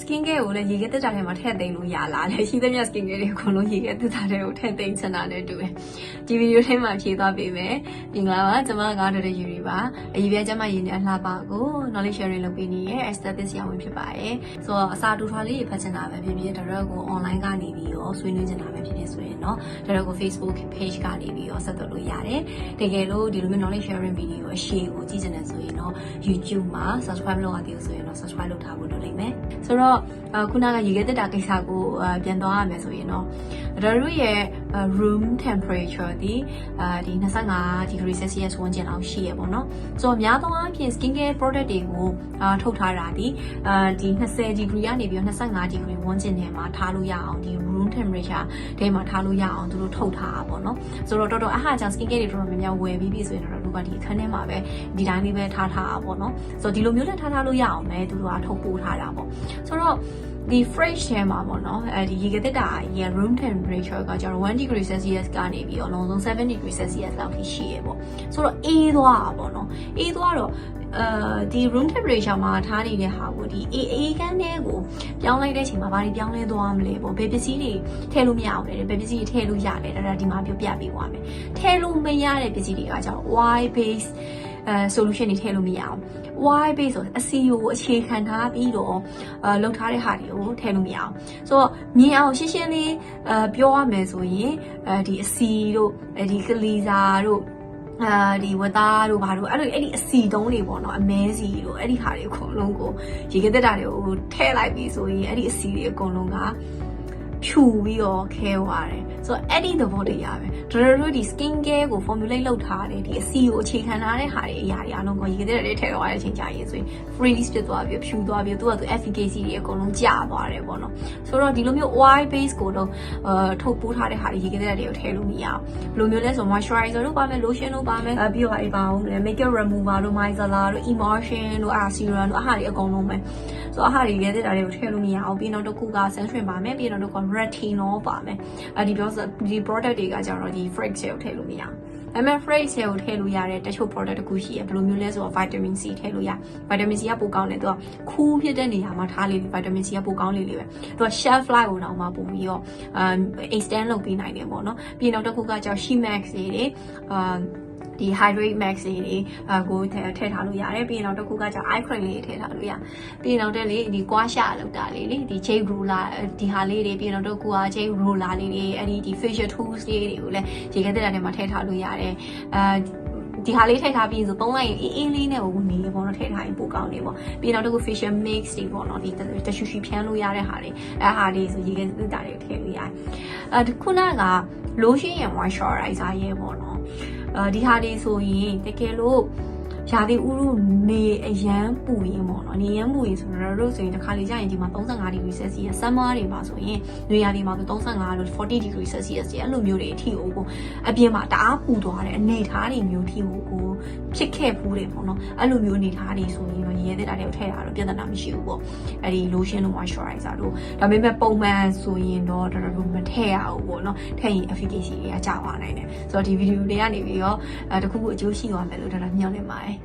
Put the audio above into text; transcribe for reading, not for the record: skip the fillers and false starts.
skin care ကိုလည်းရေခဲတက်တာထဲမှာထည့်သိမ်းလို့ရလားလဲရှိသမျှ skin care တွေအကုန်လုံးရေခဲတက်တာထဲကိုထည့်သိမ်းချင်တာနဲ့တူတယ်ဒီဗီဒီယိုထဲမှာဖြေသွားပေးမယ်မင်္ဂလာပါကျွန်မကဒေါက်တာယူရီပါအရေးပြကျမရင်းနဲ့အလှပကို knowledge sharing လုပ်ပေးနေတဲ့ aesthetic ဆရာဝန်ဖြစ်ပါတယ်ဆိုတော့အစာတူထွားလေးဖတ်ချင်တာပဲဖြစ်ဖြစ်ဒါတော့ကို online ကနေပြီးတော့ဆွေးနွေးချင်တာပဲဖြစ်ဖြစ်ဆိုရင်เนาะဒါတော့ကို Facebook page ကနေပြီးတော့ဆက်သွယ်လို့ရတယ်တကယ်လို့ဒီလိုမျိုး knowledge sharing video အရှိကိုကြည့်ချင်တယ်ဆိုရင်တော့ YouTube မှာ subscribe လုပ်ရသေးလို့ဆိုရင်တော့ subscribe လုပ်ထားဖို့လုပ်လိမ့်မယ်ဆိုတော့ခုနကရေခဲတက်တာကိစ္စကိုပြန်သွားရမယ်ဆိုရင်တော့တို့ရဲ့ room temperature ဒီ25 degree Celsius ဝန်းကျင်လောက်ရှိရပေါ့နော်ဆိုတော့အများသောအားဖြင့် skin care product တွေကိုထုတ်ထားတာဒီ20 degree ကနေပြီးတော့25 degree ဝန်းကျင်ထဲမှာထားလို့ရအောင်ဒီ room temperature ထဲမှာထားလို့ရအောင်သူတို့ထုတ်ထားတာပေါ့နော်ဆိုတော့တော်အားကြောင့် skin care တွေတော်တော်များများဝယ်ပြီးပြီဆိုရင်တော့တို့ကဒီအခန်းထဲမှာပဲဒီတိုင်းလေးပဲထားတာပေါ့နော်ဆိုတော့ဒီလိုမျိုးနဲ့ထားလို့ရအောင်ပဲသူတို့ကထုတ်ပို့ထားတာပေါ့ဆိုတော့ဒီ fridge ထဲမှာပေါ့နော်ဒီရေခဲတက်တာရဲ့ room temperature ကကျတော့1 degree Celsius ကနေပြီးတော့အလုံးစုံ7 degree Celsius လောက်ထိရှိရပေါ့ဆိုတော့အေးသွားတာပေါ့နော်အေးသွားတော့ဒီ room temperature မှာထားနေတဲ့ဟာကိုဒီအေးကန်းထဲကိုပြောင်းလိုက်တဲ့အချိန်မှာဘာတွေပြောင်းလဲသွားမလဲပေါ့ဘယ်ပစ္စည်းတွေထည့်လို့မရအောင်လဲဘယ်ပစ္စည်းတွေထည့်လို့ရတယ်ဒါဒီမှာပြပေးသွားမယ်ထည့်လို့မရတဲ့ပစ္စည်းတွေကကျတော့ white base solution တွေထည့်လို့မရအောင် white base ဆိုအစီကိုအခြေခံထားပြီးတော့လောက်ထားတဲ့ဟာတွေကိုထည့်လို့မရအောင်ဆိုတော့မြင်အောင်ရှင်းရှင်းလေးပြောရမယ်ဆိုရင်ဒီအစီတို့ဒီကလီစာတို့ဒီဝသားတို့ဘာတို့အဲ့ဒီအစီတုံးတွေပေါ့နော်အမဲစီတို့အဲ့ဒီဟာတွေအကုန်လုံးကိုရေခဲတက်တာတွေကိုထည့်လိုက်ပြီးဆိုရင်အဲ့ဒီအစီတွေအကုန်လုံးကဖြူပြီးတော့ခဲသွားတယ်ဆိုတော့အဲ့ဒီသဘောတရားပဲတို့ဒီ skin care ကို formulate လုပ်ထားတယ်ဒီအစီကိုအခြေခံထားတဲ့ဟာတွေအရာတွေအလုံးကိုရေခဲတက်တွေထည့်သွားတဲ့အချိန်ကြာရင်ဆိုရင် freeze ဖြစ်သွားပြီးဖြူသွားပြီးသူကသူ efficacy တွေအကုန်လုံးကျသွားတယ်ပေါ့နော်ဆိုတော့ဒီလိုမျိုး oil base ကိုတော့ထုတ်ပိုးထားတဲ့ဟာတွေရေခဲတက်တွေကိုထည့်လို့မရအောင်ဘယ်လိုမျိုးလဲဆို moisturizer တို့ပါမယ် lotion တို့ပါမယ်ပြီးတော့အဲ့ပါအောင် makeup remover တို့ micellar တို့ emulsion တို့ serum တို့အားတွေအကုန်လုံးပဲဆိုတော့အားတွေရေခဲတက်တွေကိုထည့်လို့မရအောင်ပြီးတော့တစ်ခုက sunscreen ပါမယ်ပြီးတော့ retinol ပါမယ်ဒီ product တွေကကျတော့ဒီ fragrance ကိုထည့်လို့မရအောင်ဒါပေမဲ့ fragrance ကိုထည့်လို့ရတဲ့တချို့ product တခုရှိရဘယ်လိုမျိုးလဲဆိုတော့ vitamin C ထည့်လို့ရ vitamin C ကပိုကောင်းတယ်သူကခူးဖြစ်တဲ့နေရာမှာထားလေ vitamin C ကပိုကောင်းလေပဲသူက shelf life ကိုတော့မှပို့ပြီးတော့extend လုပ်ပေးနိုင်တယ်ပေါ့နော်ပြီးတော့တစ်ခုကကျတော့ She-Max တွေဒီ hydrate max တွေကိုထည့်ထားလို့ရတယ်ပြီးရင်တော့တစ်ခုကကျ eye cream လေးထည့်ထားလို့ရပြီးရင်တော့တက်လေဒီကွာရှာလောက်တာလေးလေဒီ jade roller ဒီဟာလေးတွေပြီးရင်တော့တစ်ခုက jade roller လေးတွေအဲ့ဒီ facial tools လေးတွေကိုလည်းရေခဲတက်တာထဲမှာထည့်ထားလို့ရတယ်ဒီဟာလေးထည့်ထားပြီးဆိုသုံးလိုက်ရင်အေးလေးနဲ့ကိုနေပေါ့နော်ထည့်ထားရင်ပိုကောင်းနေပေါ့ပြီးတော့တကူ facial mix တွေပေါ့နော်ဒီတရှူရှူဖြန်းလို့ရတဲ့ဟာတွေအဲ့ဟာလေးဆိုရေခဲတက်တာတွေထည့်လို့ရတယ်ခုနက lotion ရ moisturizer ရဲပေါ့နော်ဒီဟာတွေဆိုရင်တကယ်လို့ရာသီဥတုနေအရန်ပူရင်ပေါ့နော်နေရန်ပူရင်ဆိုတော့တို့ဆိုရင်တစ်ခါလေကြာရင်ဒီမှာ35 degree Celsius summer တွေမှာဆိုရင်နွေရာသီမှာဆို35လို့40 degree Celsius ကျအဲ့လိုမျိုးတွေအထိကိုအပြင်မှာတအားပူသွားတယ်အနေထားတွေမျိုးထိကိုဖြစ်ခဲ့ဘူးတယ်ပေါ့နော်အဲ့လိုမျိုးအနေထားတွေဆိုရင်တော့ရေခဲတက်တာတွေကိုထည့်တာတော့ပြဿနာမရှိဘူးပေါ့အဲ့ဒီ lotion တို့ moisturizer တို့ဒါပေမဲ့ပုံမှန်ဆိုရင်တော့တော်တော်မထည့်ရဘူးပေါ့နော်ထည့်ရင် efficacy တွေကကျသွားနိုင်တယ်ဆိုတော့ဒီ video တွေကနေပြီးတော့တခုခုအကျိုးရှိသွားမယ်လို့တော်တော်မျှော်လင့်ပါတယ်